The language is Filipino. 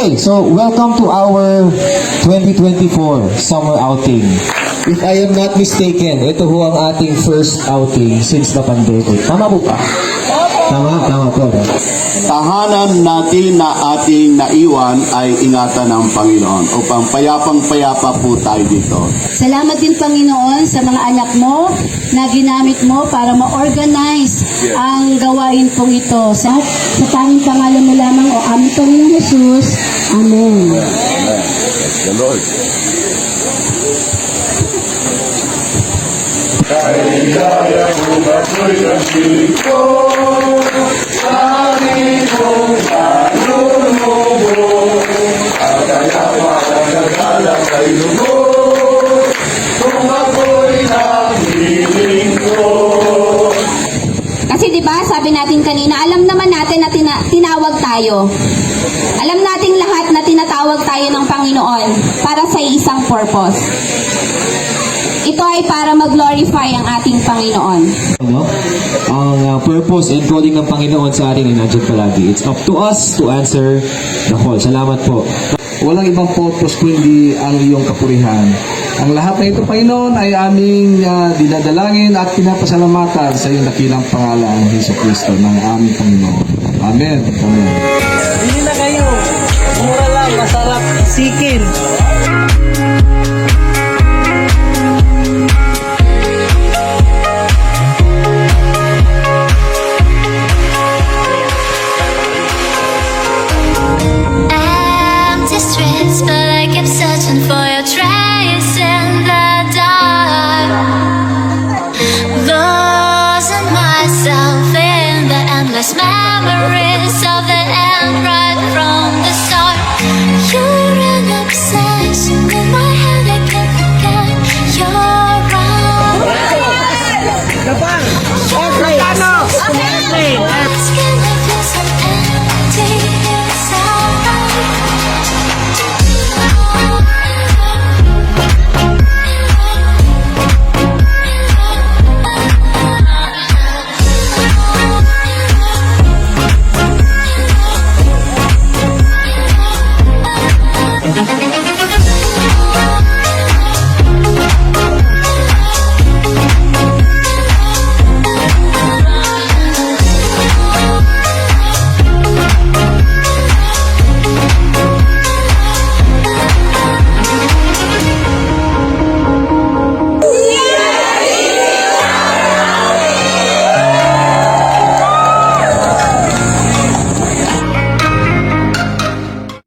Okay, so welcome to our 2024 summer outing. If I am not mistaken, ito ho ang ating first outing since the pandemic. Tama po ba? Tama po. Tahanan natin na ating naiwan ay ingatan ng Panginoon upang payapang-payapa po tayo dito. Salamat din, Panginoon, sa mga anak mo na ginamit mo para ma-organize ang gawain pong ito. Sa tanging pangalan mo lamang o aming Panginoon Jesus. Amen. Amen. The Lord. Kaya ko ba'y ang piling ko, sabi kong nanunubo, at kaya malagagalang kay lumo, kung ako'y napiling ko. Kasi 'di ba, sabi natin kanina, alam naman natin na tinawag tayo. Alam nating lahat na tinatawag tayo ng Panginoon para sa isang purpose. Ito ay para mag-glorify ang ating Panginoon. Ang purpose and calling ng Panginoon sa atin ay nandiyan palagi. It's up to us to answer the call. Salamat po. Walang ibang purpose kundi ang iyong kapurihan. Ang lahat na ito, Panginoon, ay aming dinadalangin at pinapasalamatan sa iyong dakilang pangalan, Hesus Kristo, ng aming Panginoon. Amen. Amen. Bili na kayo. Mura lang, masarap isikin.